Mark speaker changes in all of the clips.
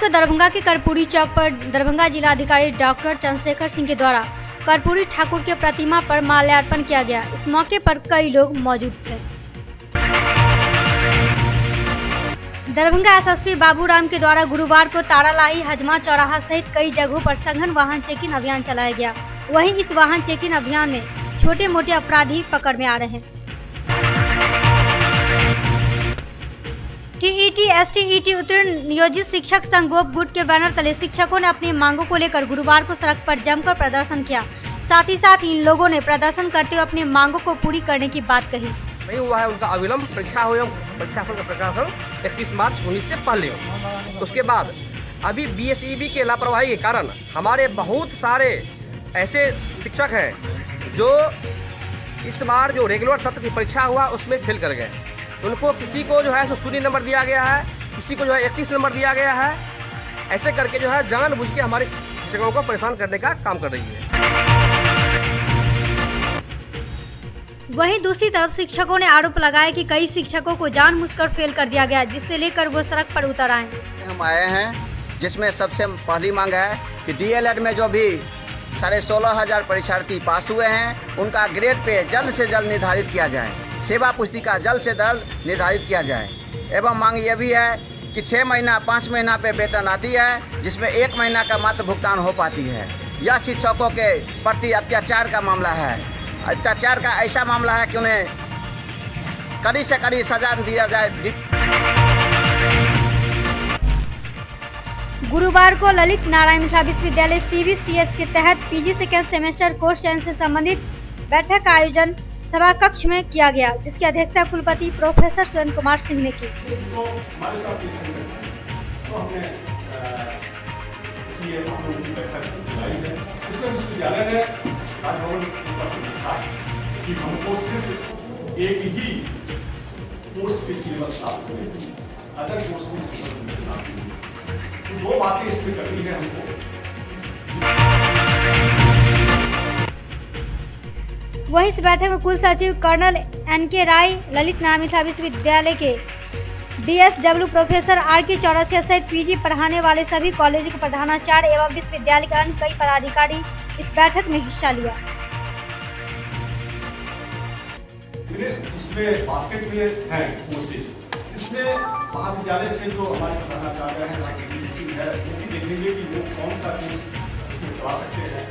Speaker 1: को दरभंगा के कर्पूरी चौक पर दरभंगा जिलाधिकारी डॉक्टर चंद्रशेखर सिंह के द्वारा कर्पूरी ठाकुर के प्रतिमा पर माल्यार्पण किया गया। इस मौके पर कई लोग मौजूद थे। दरभंगा एसएसपी बाबूराम के द्वारा गुरुवार को तारालाई, हजमा चौराहा सहित कई जगहों पर सघन वाहन चेकिंग अभियान चलाया गया। वहीं इस वाहन चेकिंग अभियान में छोटे मोटे अपराधी पकड़ में आ रहे हैं। टीईटी एसटीईटी उत्तीर्ण नियोजित शिक्षक संघ गोप गुट के बैनर तले शिक्षकों ने अपनी मांगों को लेकर गुरुवार को सड़क पर जमकर प्रदर्शन किया। साथ ही साथ इन लोगों ने प्रदर्शन करते हुए अपनी मांगों को पूरी करने की बात कही।
Speaker 2: नहीं हुआ है उनका अविलंब परीक्षा हो एवं परीक्षाफल का प्रकाशन 31 मार्च 19 से पहले हो। उसके बाद अभी बीएसईबी के लापरवाही के कारण हमारे बहुत सारे ऐसे शिक्षक हैं जो इस बार जो रेगुलर सत्र की परीक्षा हुआ उसमें फेल कर गए। उनको किसी को जो है 0 नंबर दिया गया है, किसी को जो है 31 नंबर दिया गया है। ऐसे करके जो है जानबूझ के हमारे शिक्षकों को परेशान करने का काम कर रही है।
Speaker 1: वहीं दूसरी तरफ शिक्षकों ने आरोप लगाया कि कई शिक्षकों को जानबूझकर फेल कर दिया गया, जिससे लेकर वो सड़क पर उतर आए।
Speaker 3: हम आए हैं जिसमें सबसे पहली मांग है कि डीएलएड में जो भी 16,500 परीक्षार्थी पास हुए हैं उनका ग्रेड पे जल्द से जल्द निर्धारित किया जाए। सेवा पुस्तिका जल्द से जल्द निर्धारित किया जाए। एवं मांग ये भी है कि 6 महीना 5 महीना पे वेतन आती है, जिसमें 1 महीना का मात्र भुगतान हो पाती है। यह शिक्षकों के प्रति अत्याचार का मामला है। अत्याचार का ऐसा मामला है कि उन्हें कड़ी से कड़ी सजा दिया जाए।
Speaker 1: गुरुवार को ललित नारायण मिथिला विश्वविद्यालय CVCH के तहत पीजी सेकेंड सेमेस्टर कोर्स चयन से संबंधित बैठक का आयोजन सभा कक्ष में किया गया, जिसकी अध्यक्षता कुलपति प्रोफेसर सुरेंद्र कुमार सिंह ने की।
Speaker 4: हमारे साथ तो हमने इसलिए हम लोगों की बैठक बुलाई है। इसमें विश्वविद्यालय ने राजभवन को लिखा कि हमको सिर्फ एक ही कोर्स के सिलेबस प्राप्त करें, अदर कोर्स के सिलेबस प्राप्त करें। तो 2 बातें इसमें करनी है हमको।
Speaker 1: वहीं इस बैठक में कुल सचिव कर्नल NK राय, ललित नारायण मिथिला विश्वविद्यालय के DSW प्रोफेसर RK चौरसिया सहित पीजी पढ़ाने वाले सभी कॉलेजों के प्रधानाचार्य एवं विश्वविद्यालय के अन्य कई पदाधिकारी इस बैठक में हिस्सा लिया।
Speaker 4: इसमें बास्केट में है कोर्सेज, इसमें महाविद्यालय से जो हमारे प्रधानाचार्य हैं है वो भी देखेंगे कि वो कौन सा कोर्स उसमें चला सकते हैं,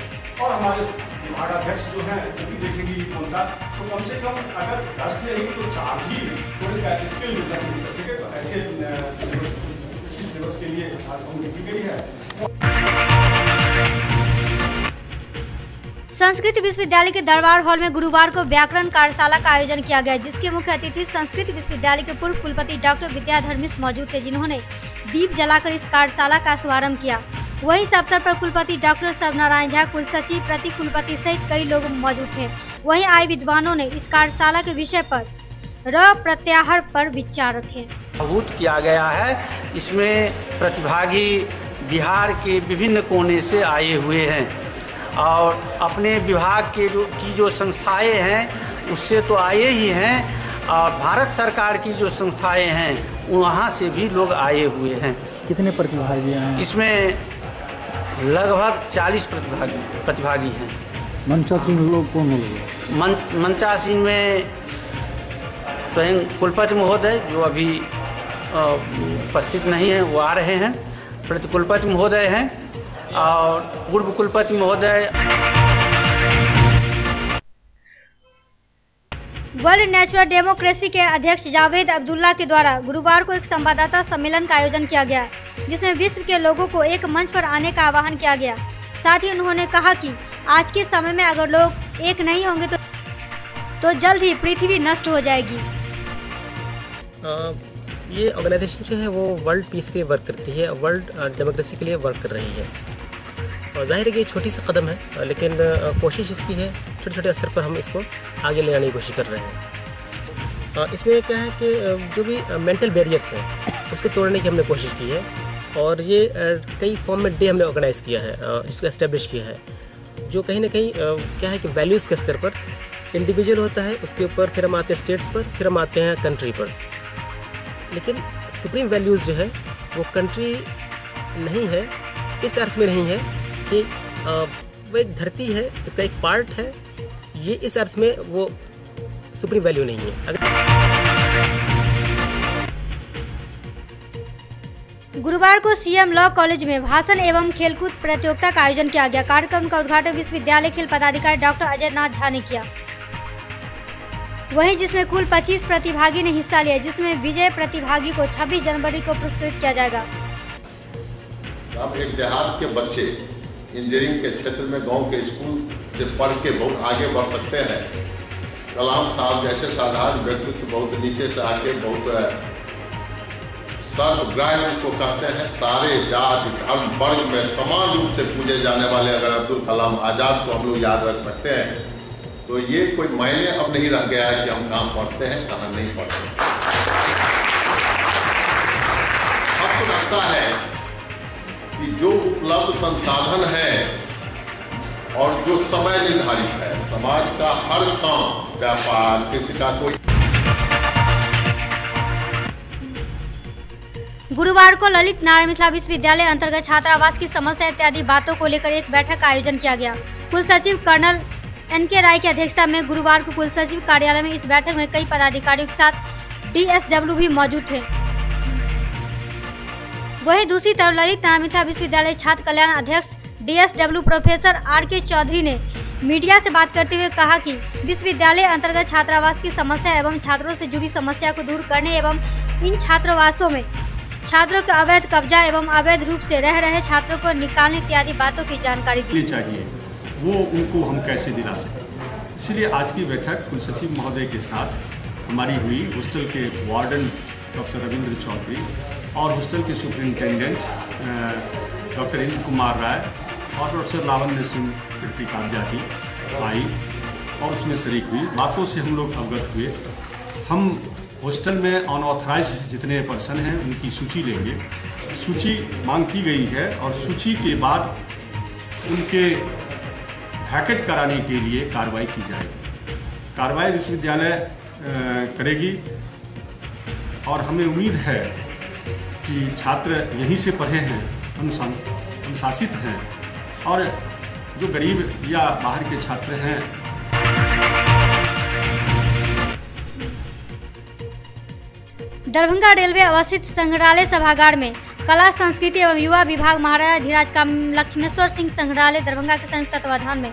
Speaker 4: और हमारे विभागाध्यक्ष जो हैं वो भी देखेंगे कि कौन सा। तो कम से कम अगर 10 नहीं तो 4 ही कोई स्किल डेवलपमेंट कर सके, तो ऐसे सिलेबस के लिए की गई है।
Speaker 1: संस्कृत विश्वविद्यालय के दरबार हॉल में गुरुवार को व्याकरण कार्यशाला का आयोजन किया गया, जिसके मुख्य अतिथि संस्कृत विश्वविद्यालय के पूर्व कुलपति डॉक्टर विद्याधर मिश्र मौजूद थे, जिन्होंने दीप जलाकर इस कार्यशाला का शुभारंभ किया। वहीं इस अवसर पर कुलपति डॉक्टर सर्वनारायण झा, कुलसचिव, प्रति कुलपति सहित कई लोग मौजूद थे। वहीं आए विद्वानों ने इस कार्यशाला के विषय पर प्रत्याहार पर विचार रखे।
Speaker 5: बहुत किया गया है। इसमें प्रतिभागी बिहार के विभिन्न कोने से आए हुए हैं और अपने विभाग के जो संस्थाएं हैं उससे तो आए ही हैं, और भारत सरकार की जो संस्थाएं हैं वहाँ से भी लोग आए हुए हैं।
Speaker 6: कितने प्रतिभागी हैं?
Speaker 5: इसमें लगभग 40 प्रतिभागी हैं।
Speaker 6: मंचासीन लोग कौन होंगे?
Speaker 5: मंचासीन में स्वयं कुलपति महोदय जो अभी उपस्थित नहीं है, वो आ रहे हैं। प्रति कुलपति महोदय हैं और पूर्व कुलपति महोदय।
Speaker 1: वर्ल्ड नेचुरल डेमोक्रेसी के अध्यक्ष जावेद अब्दुल्ला के द्वारा गुरुवार को एक संवाददाता सम्मेलन का आयोजन किया गया, जिसमें विश्व के लोगों को एक मंच पर आने का आह्वान किया गया। साथ ही उन्होंने कहा कि आज के समय में अगर लोग एक नहीं होंगे तो जल्द ही पृथ्वी नष्ट हो जाएगी।
Speaker 7: ये ऑर्गेनाइजेशन जो है वो वर्ल्ड पीस के लिए वर्क करती है, वर्ल्ड डेमोक्रेसी के लिए वर्क कर रही है। और जाहिर है कि ये छोटी सी कदम है, लेकिन कोशिश इसकी है छोटे छोटे स्तर पर हम इसको आगे ले जाने की कोशिश कर रहे हैं। इसमें क्या है कि जो भी मेंटल बैरियर्स हैं उसको तोड़ने की हमने कोशिश की है, और ये कई फॉर्म में डे हमने ऑर्गेनाइज़ किया है, जिसको एस्टेब्लिश किया है, जो कहीं ना कहीं क्या है कि वैल्यूज़ के स्तर पर इंडिविजुअल होता है, उसके ऊपर फिर हम आते हैं स्टेट्स पर, फिर हम आते हैं कंट्री पर। लेकिन सुप्रीम वैल्यूज़ जो है वो कंट्री नहीं है, इस अर्थ में नहीं है कि वो एक धरती है, उसका एक पार्ट है, ये इस अर्थ में वो सुप्रीम वैल्यू नहीं है।
Speaker 1: गुरुवार को सीएम लॉ कॉलेज में भाषण एवं खेलकूद प्रतियोगिता का आयोजन किया गया। कार्यक्रम का उद्घाटन विश्वविद्यालय खेल पदाधिकारी डॉक्टर अजय नाथ झा ने किया, वहीं जिसमें कुल 25 प्रतिभागी ने हिस्सा लिया, जिसमें विजय प्रतिभागी को 26 जनवरी को पुरस्कृत किया जाएगा।
Speaker 8: अब एक देहात के बच्चे इंजीनियरिंग के क्षेत्र में गांव के स्कूल से पढ़ के बहुत आगे बढ़ सकते हैं। कलाम साहब जैसे साधारण व्यक्तित्व बहुत नीचे से आके बहुत सर्वग्राह्य जिसको कहते हैं, सारे जाति धर्म वर्ग में समान रूप से पूजे जाने वाले अगर अब्दुल कलाम आज़ाद को हम लोग याद रख सकते हैं तो ये कोई मायने अब नहीं रह गया है कि हम कहाँ पढ़ते हैं कहाँ नहीं पढ़ते। अब तो लगता है कि जो उपलब्ध संसाधन है और जो समय निर्धारित है, समाज का हर काम, व्यापार, किसी का कोई।
Speaker 1: गुरुवार को ललित नारायण मिथिला विश्वविद्यालय अंतर्गत छात्रावास की समस्या इत्यादि बातों को लेकर एक बैठक का आयोजन किया गया। कुल सचिव कर्नल एनके राय की अध्यक्षता में गुरुवार को कुल सचिव कार्यालय में इस बैठक में कई पदाधिकारियों के साथ डीएसडब्ल्यू भी मौजूद थे। वहीं दूसरी तरफ ललित नारायण मिथिला विश्वविद्यालय छात्र कल्याण अध्यक्ष डीएसडब्ल्यू प्रोफेसर आर.के. चौधरी ने मीडिया से बात करते हुए कहा कि विश्वविद्यालय अंतर्गत छात्रावास की समस्या एवं छात्रों से जुड़ी समस्या को दूर करने एवं इन छात्रावासों में छात्रों का अवैध कब्जा एवं अवैध रूप से रह रहे छात्रों को निकालने इत्यादि बातों की जानकारी दी
Speaker 4: चाहिए, वो उनको हम कैसे दिला सकें। इसलिए आज की बैठक कुलसचिव महोदय के साथ हमारी हुई। हॉस्टल के वार्डन डॉक्टर रविंद्र चौधरी और हॉस्टल के सुपरिंटेंडेंट डॉक्टर इंद्र कुमार राय और प्रोफेसर लावण्य सिंह कृति काव्या जी आई और उसमें शरीक हुई। बातों से हम लोग अवगत हुए। हम हॉस्टल में अनऑथराइज जितने पर्सन हैं उनकी सूची लेंगे। सूची मांग की गई है और सूची के बाद उनके वैकेट कराने के लिए कार्रवाई की जाएगी। कार्रवाई विश्वविद्यालय करेगी और हमें उम्मीद है कि छात्र यहीं से पढ़े हैं, अनुशासित हैं और जो गरीब या बाहर के छात्र हैं।
Speaker 1: दरभंगा रेलवे अवस्थित संग्रहालय सभागार में कला संस्कृति एवं युवा विभाग महाराजा धीराज काम लक्ष्मेश्वर सिंह संग्रहालय दरभंगा के संयुक्त तत्वाधान में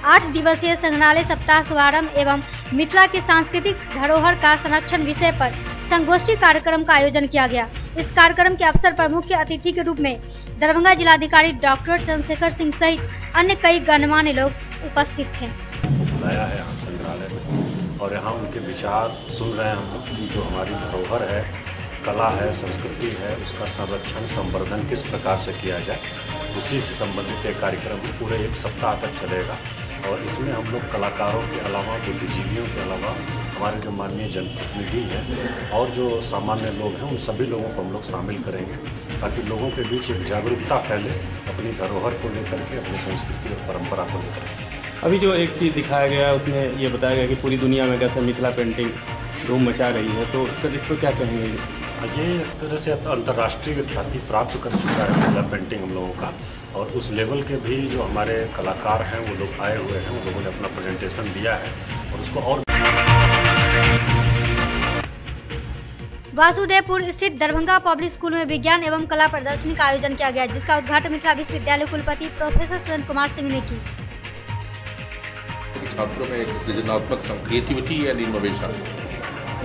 Speaker 1: 8 दिवसीय संग्रहालय सप्ताह शुभारंभ एवं मिथिला की सांस्कृतिक धरोहर का संरक्षण विषय पर संगोष्ठी कार्यक्रम का आयोजन किया गया। इस कार्यक्रम के अवसर पर मुख्य अतिथि के रूप में दरभंगा जिलाधिकारी डॉक्टर चंद्रशेखर सिंह सहित अन्य कई गणमान्य लोग उपस्थित थे।
Speaker 9: बुलाया है यहाँ संग्रहालय में और यहाँ उनके विचार सुन रहे हैं हम लोग की जो हमारी धरोहर है, कला है, संस्कृति है, उसका संरक्षण संवर्धन किस प्रकार से किया जाए, उसी से संबंधित एक कार्यक्रम पूरे 1 सप्ताह तक चलेगा। और इसमें हम लोग कलाकारों के अलावा, बुद्धिजीवियों के अलावा हमारे जो माननीय जनप्रतिनिधि हैं और जो सामान्य लोग हैं, उन सभी लोगों को हम लोग शामिल करेंगे ताकि लोगों के बीच एक जागरूकता फैले अपनी धरोहर को लेकर के, अपनी संस्कृति और परंपरा को लेकर के।
Speaker 10: अभी जो एक चीज़ दिखाया गया है उसमें ये बताया गया कि पूरी दुनिया में कैसे मिथिला पेंटिंग धूम मचा रही है, तो सर इस पर क्या कहेंगे?
Speaker 9: ये एक तरह से अंतर्राष्ट्रीय ख्याति प्राप्त कर चुका है मिथिला पेंटिंग हम लोगों का और उस लेवल के भी जो हमारे कलाकार हैं वो लोग आए हुए हैं, उन लोगों ने अपना प्रेजेंटेशन दिया है और उसको और।
Speaker 1: वासुदेवपुर स्थित दरभंगा पब्लिक स्कूल में विज्ञान एवं कला प्रदर्शनी का आयोजन किया गया, जिसका उद्घाटन मिथिला विश्वविद्यालय कुलपति प्रोफेसर सुरेंद्र कुमार सिंह ने की।
Speaker 11: छात्रों में एक सृजनात्मक क्रिएटिविटी एंड इनोवेशन,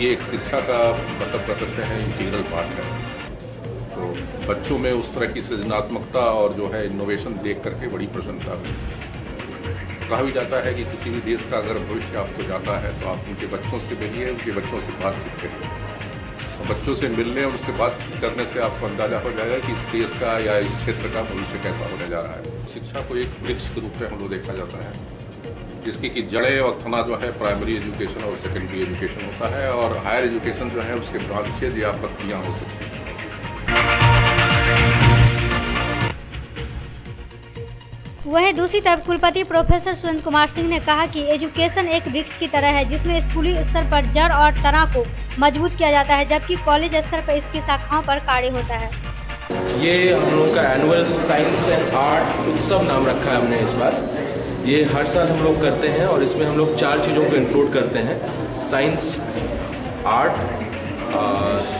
Speaker 11: ये एक शिक्षा का मतलब कर सकते हैं इंटीग्रल पार्ट है। तो बच्चों में उस तरह की सृजनात्मकता और जो है इनोवेशन देख करके बड़ी प्रसन्नता हुई। कहा भी जाता है कि किसी भी देश का अगर भविष्य आपको जाता है तो आप उनके बच्चों से मिलिए, उनके बच्चों से बातचीत करिए। तो बच्चों से मिलने और उससे बातचीत करने से आपको अंदाजा हो जाएगा कि इस देश का या इस क्षेत्र का भविष्य कैसा होने जा रहा है। शिक्षा को एक वृक्ष के रूप में हम लोग देखा जाता है, जिसकी कि जड़ें और तना जो है प्राइमरी एजुकेशन और सेकेंडरी एजुकेशन होता है और हायर एजुकेशन जो है उसके ब्रांचेज या पत्तियां हो सकती हैं।
Speaker 1: वहीं दूसरी तरफ कुलपति प्रोफेसर सुरेंद्र कुमार सिंह ने कहा कि एजुकेशन एक वृक्ष की तरह है, जिसमें स्कूली स्तर पर जड़ और तना को मजबूत किया जाता है, जबकि कॉलेज स्तर पर इसकी शाखाओं पर कार्य होता है।
Speaker 12: ये हम लोगों का एनुअल साइंस एंड आर्ट उत्सव नाम रखा है हमने इस बार। ये हर साल हम लोग करते हैं और इसमें हम लोग 4 चीज़ों को इंक्लूड करते हैं, साइंस, आर्ट,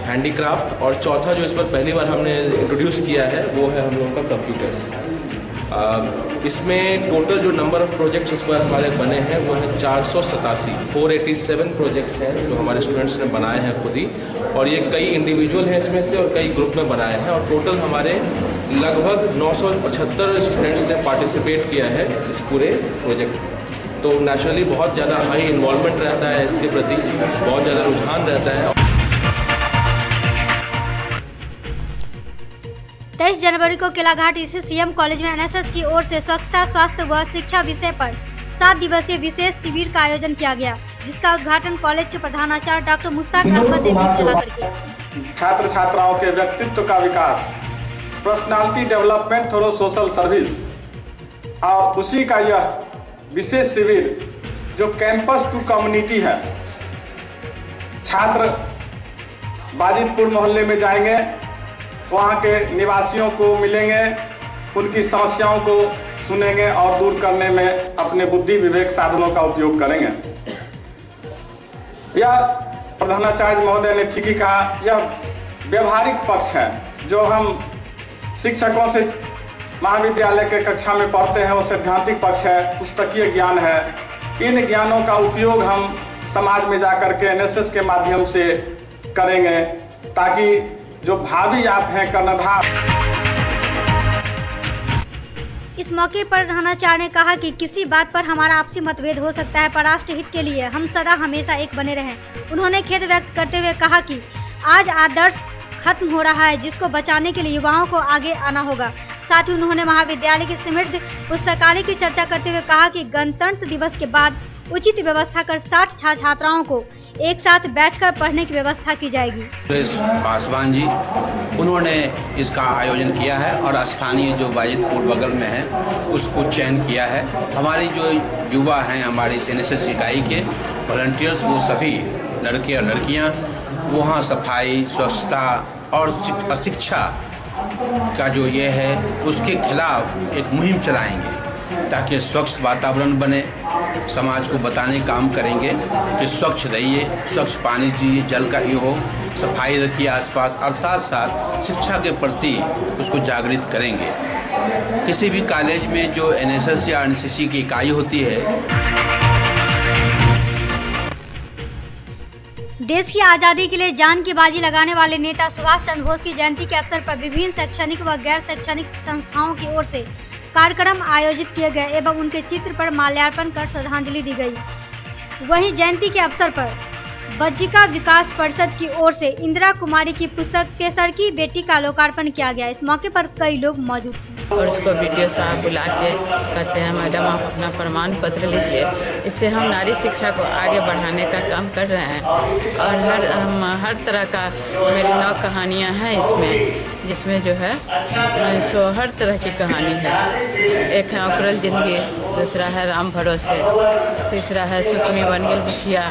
Speaker 12: हैंडीक्राफ्ट और चौथा जो इस बार पहली बार हमने इंट्रोड्यूस किया है वो है हम लोगों का कंप्यूटर्स। इसमें टोटल जो नंबर ऑफ प्रोजेक्ट्स इस बार हमारे बने हैं वो है 487 प्रोजेक्ट्स हैं जो हमारे स्टूडेंट्स ने बनाए हैं खुद ही, और ये कई इंडिविजुअल हैं इसमें से और कई ग्रुप में बनाए हैं, और टोटल हमारे लगभग 975 स्टूडेंट्स ने पार्टिसिपेट किया है इस पूरे प्रोजेक्ट में। तो नेचुरली बहुत ज़्यादा हाई इन्वॉल्वमेंट रहता है इसके प्रति, बहुत ज़्यादा रुझान रहता है।
Speaker 1: 23 जनवरी को किलाघाट स्थित सीएम कॉलेज में एनएसएस की ओर से स्वच्छता, स्वास्थ्य व शिक्षा विषय पर 7 दिवसीय विशेष शिविर का आयोजन किया गया, जिसका उद्घाटन कॉलेज के प्रधानाचार्य डॉक्टर मुश्ताक अहमद ने दीप जलाकर किया।
Speaker 4: छात्र छात्राओं के व्यक्तित्व का विकास, personality development through social service, और उसी का यह विशेष शिविर जो कैंपस टू कम्युनिटी है। छात्र बाजितपुर मोहल्ले में जाएंगे, वहाँ के निवासियों को मिलेंगे, उनकी समस्याओं को सुनेंगे और दूर करने में अपने बुद्धि विवेक साधनों का उपयोग करेंगे। यह प्रधानाचार्य महोदय ने ठीक ही कहा, यह व्यवहारिक पक्ष है जो हम शिक्षकों से महाविद्यालय के कक्षा में पढ़ते हैं, वो सैद्धांतिक पक्ष है, पुस्तकीय ज्ञान है। इन ज्ञानों का उपयोग हम समाज में जाकर के एनएसएस के माध्यम से करेंगे, ताकि जो भावी आप हैं कर्णधार।
Speaker 1: इस मौके पर प्रधानाचार्य ने कहा कि किसी बात पर हमारा आपसी मतभेद हो सकता है, पर राष्ट्र हित के लिए हम सदा हमेशा एक बने रहें। उन्होंने खेद व्यक्त करते हुए कहा कि आज आदर्श खत्म हो रहा है, जिसको बचाने के लिए युवाओं को आगे आना होगा। साथ ही उन्होंने महाविद्यालय की समृद्ध पुस्तकालय की चर्चा करते हुए कहा कि गणतंत्र दिवस के बाद उचित व्यवस्था कर 60 छात्राओं को एक साथ बैठकर पढ़ने की व्यवस्था की जाएगी।
Speaker 13: पासवान जी उन्होंने इसका आयोजन किया है और स्थानीय जो बाजितपुर बगल में है उसको चयन किया है। हमारी जो युवा हैं, हमारी एनएसएस इकाई के वॉलंटियर्स, वो सभी लड़के और लड़कियां वहाँ सफाई, स्वच्छता और शिक्षा का जो ये है उसके खिलाफ एक मुहिम चलाएंगे, ताकि स्वच्छ वातावरण बने। समाज को बताने काम करेंगे कि स्वच्छ रहिए, स्वच्छ पानी चाहिए, जल का ये हो, सफाई रखिए आसपास, और साथ साथ शिक्षा के प्रति उसको जागृत करेंगे। किसी भी कॉलेज में जो एनएसएस या एनसीसी की इकाई होती है,
Speaker 1: देश की आज़ादी के लिए जान की बाजी लगाने वाले नेता सुभाष चंद्र बोस की जयंती के अवसर पर विभिन्न शैक्षणिक व गैर शैक्षणिक संस्थाओं की ओर से कार्यक्रम आयोजित किए गए एवं उनके चित्र पर माल्यार्पण कर श्रद्धांजलि दी गई। वहीं जयंती के अवसर पर बज्जिका विकास परिषद की ओर से इंदिरा कुमारी की पुस्तक केसर की बेटी का लोकार्पण किया गया। इस मौके पर कई लोग मौजूद थे
Speaker 14: और उसको वीडियो साहब बुला के कहते हैं, मैडम आप अपना प्रमाण पत्र लीजिए। इससे हम नारी शिक्षा को आगे बढ़ाने का काम कर रहे हैं और हम हर तरह का मेरी 9 कहानियाँ हैं इसमें, जिसमें जो है सो हर तरह की कहानी है। एक है अकुरल जिंदगी, दूसरा है राम भरोसे, तीसरा है सुस्मी बन गेल मुखिया,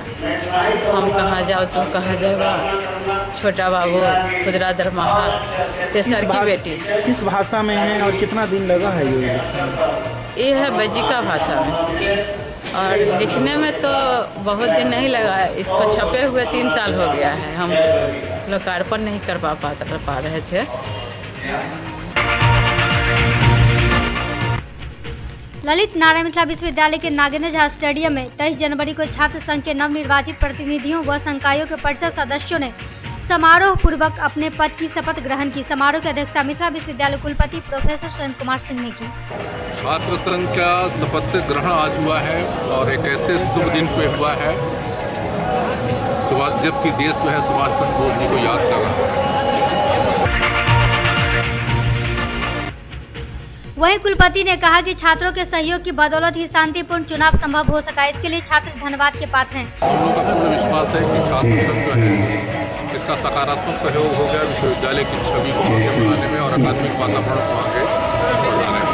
Speaker 14: हम कहाँ जाओ तुम कहाँ जाओ, छोटा बाबू, खुदरा दरमाहा, तेसर की बेटी।
Speaker 6: किस भाषा में है और कितना दिन लगा है
Speaker 14: ये है बज्जिका भाषा में, और लिखने में तो बहुत दिन नहीं लगा। इसको छपे हुए 3 साल हो गया है, हम लोकार्पण नहीं कर पा रहे थे।
Speaker 1: ललित नारायण मिथिला विश्वविद्यालय के नागेंद्र झा स्टेडियम में 23 जनवरी को छात्र संघ के नवनिर्वाचित प्रतिनिधियों व संकायों के परिषद सदस्यों ने समारोह पूर्वक अपने पद की शपथ ग्रहण की। समारोह की अध्यक्षता मिथिला विश्वविद्यालय कुलपति प्रोफेसर सुरेंद्र कुमार सिंह ने की।
Speaker 11: छात्र संघ का शपथ से ग्रहण आज हुआ है और एक ऐसे शुभ दिन पे हुआ है जबकि देश जो है सुभाष चंद्र बोस जी को याद कर रहा है।
Speaker 1: वहीं कुलपति ने कहा कि छात्रों के सहयोग की बदौलत ही शांतिपूर्ण चुनाव संभव हो सका। इसके लिए छात्र धन्यवाद के पात्र हैं।
Speaker 11: हम लोगों का पूर्ण विश्वास है कि छात्र संघ जो है इसका सकारात्मक सहयोग हो गया विश्वविद्यालय की छवि को आगे बढ़ाने में और अकादमिक वातावरण को आगे बढ़ाने में।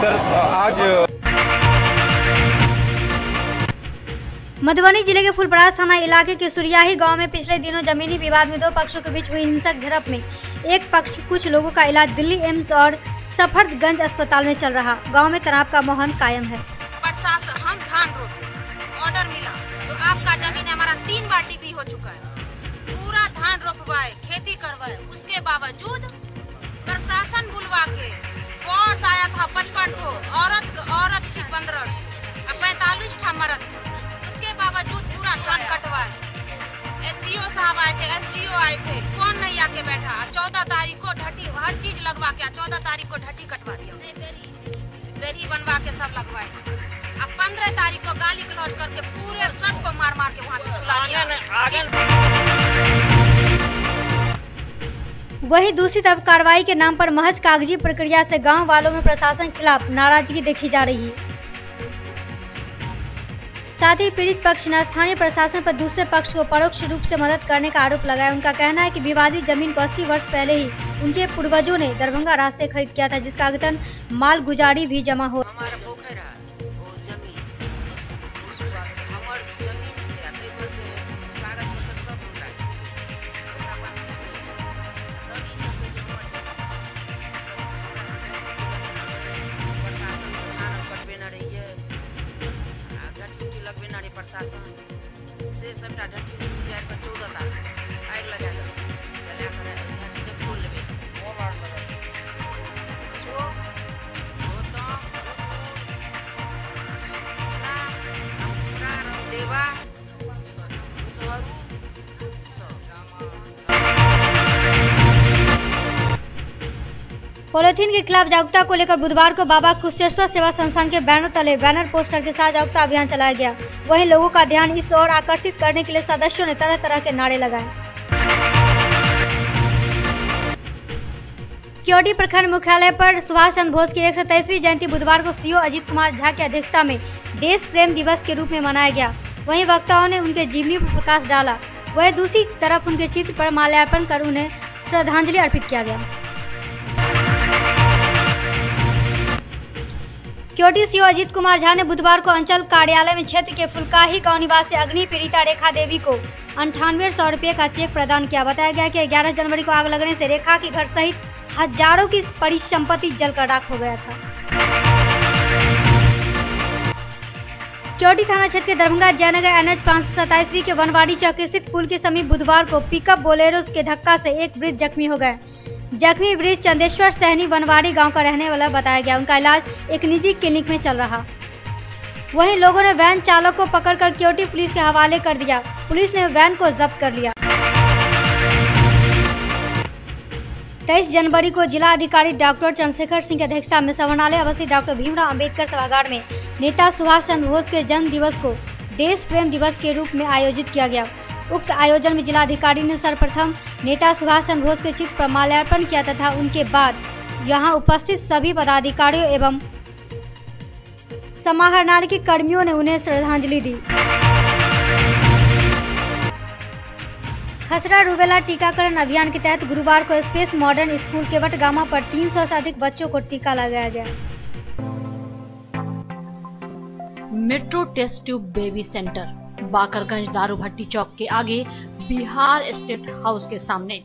Speaker 4: सर आज
Speaker 1: मधुबनी जिले के फुलपरास थाना इलाके के सुरियाही गांव में पिछले दिनों जमीनी विवाद में दो पक्षों के बीच हुई हिंसक झड़प में एक पक्ष की कुछ लोगों का इलाज दिल्ली एम्स और सफदरगंज अस्पताल में चल रहा। गांव में तनाव का माहौल कायम है।
Speaker 15: प्रशासन हम धान रोप ऑर्डर मिला जो आपका जमीन है, हमारा 3 बार डिग्री हो चुका है, पूरा धान रोपवाए खेती करवाए, उसके बावजूद प्रशासन बुलवा के फोर्स आया था 55 ठो औरत थी 15 45 ठा मर्द, उसके बावजूद पूरा धान कटवाए। एसईओ साहब आए थे, एसडीओ आए थे, कौन नहीं आके बैठा। 14 तारीख को ढटी हर चीज लगवा के 14 तारीख को ढटी कटवा दिया, बेरी बनवा के सब लगवाए। अब 15 तारीख को गाली गलौज करके पूरे सबको मार मार के वहाँ पे सुला दिया।
Speaker 1: वहीं दूसरी तरफ कार्रवाई के नाम पर महज कागजी प्रक्रिया से गांव वालों में प्रशासन के खिलाफ नाराजगी देखी जा रही है। साथ ही पीड़ित पक्ष ने स्थानीय प्रशासन पर दूसरे पक्ष को परोक्ष रूप से मदद करने का आरोप लगाया। उनका कहना है कि विवादित जमीन को 80 वर्ष पहले ही उनके पूर्वजों ने दरभंगा राज से खरीद किया था, जिसका अगतन माल गुजारी भी जमा हो।
Speaker 15: प्रशासन से सबटा ढकी 14 तारीख आग लगा कर चला कर देखो लेबे देवा
Speaker 1: पॉलिथीन के खिलाफ जागरूकता को लेकर बुधवार को बाबा कुशेश्वर सेवा संस्थान के बैनर तले बैनर पोस्टर के साथ जागरूकता अभियान चलाया गया। वहीं लोगों का ध्यान इस ओर आकर्षित करने के लिए सदस्यों ने तरह तरह के नारे लगाए। क्योटी प्रखंड मुख्यालय पर सुभाष चंद्र बोस की 127वीं जयंती बुधवार को सीओ अजीत कुमार झा की अध्यक्षता में देश प्रेम दिवस के रूप में मनाया गया। वहीं वक्ताओं ने उनके जीवनी पर प्रकाश डाला। वहीं दूसरी तरफ उनके चित्र पर माल्यार्पण कर उन्हें श्रद्धांजलि अर्पित किया गया। क्योटी सीओ अजीत कुमार झा ने बुधवार को अंचल कार्यालय में क्षेत्र के फुलकाही गांव निवासी अग्नि पीड़िता रेखा देवी को 9800 रुपये का चेक प्रदान किया। बताया गया कि 11 जनवरी को आग लगने से रेखा के घर सहित हजारों की परिसंपत्ति जलकर राख हो गया था। क्योटी थाना क्षेत्र के दरभंगा जयनगर NH 527 के वनवाड़ी चौक स्थित पुल के समीप बुधवार को पिकअप बोलेरो के धक्का से एक वृद्ध जख्मी हो गए। जख्मी वृद्ध चंदेश्वर सहनी वनवाड़ी गांव का रहने वाला बताया गया। उनका इलाज एक निजी क्लिनिक में चल रहा। वहीं लोगों ने वैन चालक को पकड़कर क्योटी पुलिस के हवाले कर दिया। पुलिस ने वैन को जब्त कर लिया। 23 जनवरी को जिला अधिकारी डॉक्टर चंद्रशेखर सिंह की अध्यक्षता में समाहरणालय अवस्थित डॉक्टर भीमराव अंबेडकर सभागार में नेता सुभाष चंद्र बोस के जन्म दिवस को देश प्रेम दिवस के रूप में आयोजित किया गया। उक्त आयोजन में जिलाधिकारी ने सर्वप्रथम नेता सुभाष चंद्र बोस के चित्र पर माल्यार्पण किया तथा उनके बाद यहां उपस्थित सभी पदाधिकारियों एवं समाहरणालय के कर्मियों ने उन्हें श्रद्धांजलि दी। खसरा रूबेला टीकाकरण अभियान के तहत गुरुवार को स्पेस मॉडर्न स्कूल केवटगामा पर 300 से अधिक बच्चों को टीका लगाया गया।
Speaker 16: Metro test tube baby centre Bakarganj Daru Bhatti चौक के आगे बिहार स्टेट हाउस के सामने।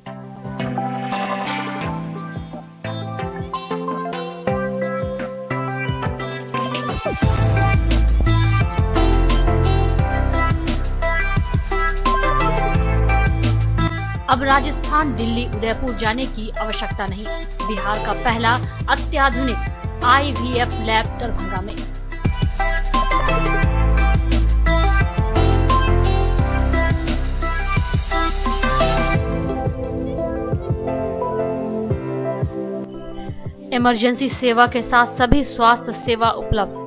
Speaker 16: अब राजस्थान, दिल्ली, उदयपुर जाने की आवश्यकता नहीं। बिहार का पहला अत्याधुनिक IVF लैब दरभंगा में। इमरजेंसी सेवा के साथ सभी स्वास्थ्य सेवा उपलब्ध।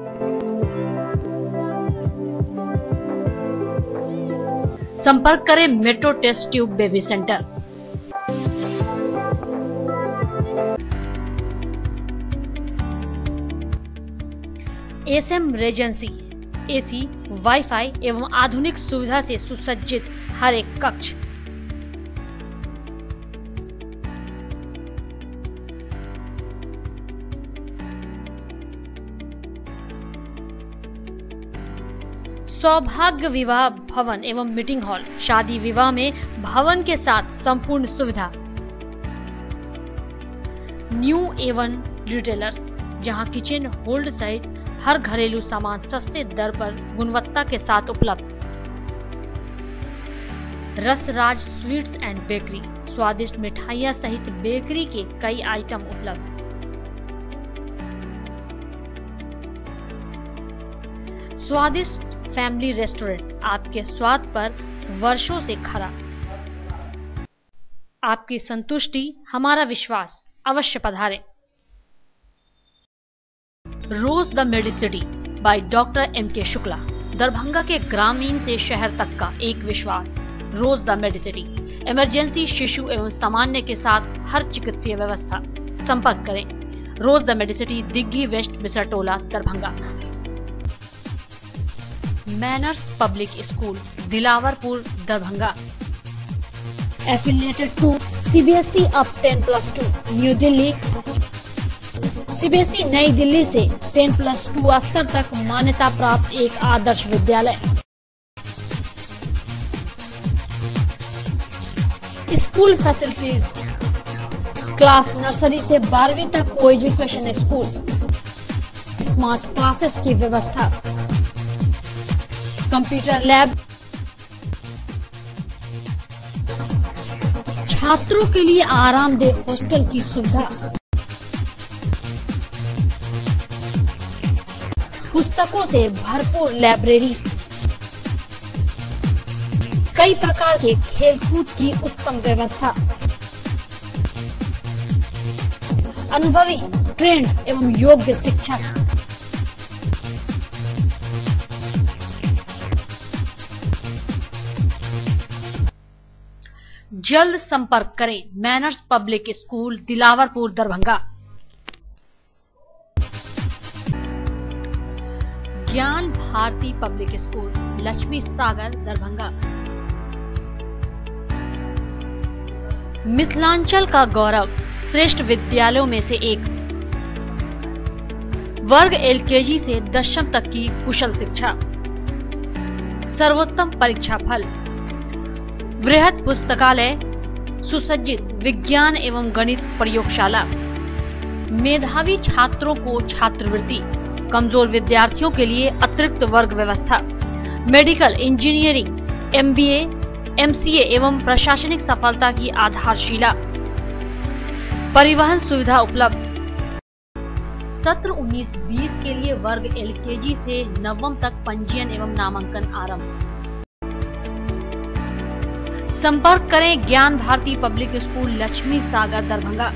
Speaker 16: संपर्क करें metro test tube baby centre. SM Regency, AC, wifi एवं आधुनिक सुविधा से सुसज्जित हर एक कक्ष।
Speaker 1: सौभाग्य विवाह भवन एवं मीटिंग हॉल, शादी विवाह में भवन के साथ संपूर्ण सुविधा। न्यू एवन रिटेलर्स, जहां किचन होल्ड सहित हर घरेलू सामान सस्ते दर पर गुणवत्ता के साथ उपलब्ध। रसराज स्वीट्स एंड बेकरी, स्वादिष्ट मिठाइयां सहित बेकरी के कई आइटम उपलब्ध। स्वादिष्ट फैमिली रेस्टोरेंट, आपके स्वाद पर वर्षों से खरा। आपकी संतुष्टि हमारा विश्वास, अवश्य पधारें। Rose the Medicity by doctor M.K. Shukla, Darbhanga के ग्रामीण से शहर तक का एक विश्वास। रोज द मेडिसिटी, इमरजेंसी, शिशु एवं सामान्य के साथ हर चिकित्सीय व्यवस्था। संपर्क करें Rose the Medicity, Digghi west, Bisartola, Darbhanga. Manners public school, Dilawarpur, Darbhanga. Affiliated to CBSE up 10+2, new Delhi. CBSE नई दिल्ली से 10+2 स्तर तक मान्यता प्राप्त एक Adarsh Vidyalaya. School facilities, class nursery से 12वीं तक को एजुकेशन स्कूल, स्मार्ट क्लासेस की व्यवस्था, कंप्यूटर लैब, छात्रों के लिए आरामदेह हॉस्टल की सुविधा, पुस्तकों से भरपूर लाइब्रेरी, कई प्रकार के खेलकूद की उत्तम व्यवस्था, अनुभवी, ट्रेंड एवं योग्य शिक्षक। जल्द संपर्क करें manners public school, Dilawarpur, Darbhanga. ज्ञान भारती पब्लिक स्कूल, लक्ष्मी सागर, दरभंगा। मिथिलांचल का गौरव, श्रेष्ठ विद्यालयों में से एक। वर्ग LKG से 10वीं तक की कुशल शिक्षा, सर्वोत्तम परीक्षा फल, वृहद पुस्तकालय, सुसज्जित विज्ञान एवं गणित प्रयोगशाला, मेधावी छात्रों को छात्रवृत्ति, कमजोर विद्यार्थियों के लिए अतिरिक्त वर्ग व्यवस्था, मेडिकल, इंजीनियरिंग, MBA, MCA एवं प्रशासनिक सफलता की आधारशिला, परिवहन सुविधा उपलब्ध। सत्र 19-20 के लिए वर्ग LKG से 9वीं तक पंजीयन एवं नामांकन आरंभ। संपर्क करें ज्ञान भारती पब्लिक स्कूल, लक्ष्मी सागर, दरभंगा।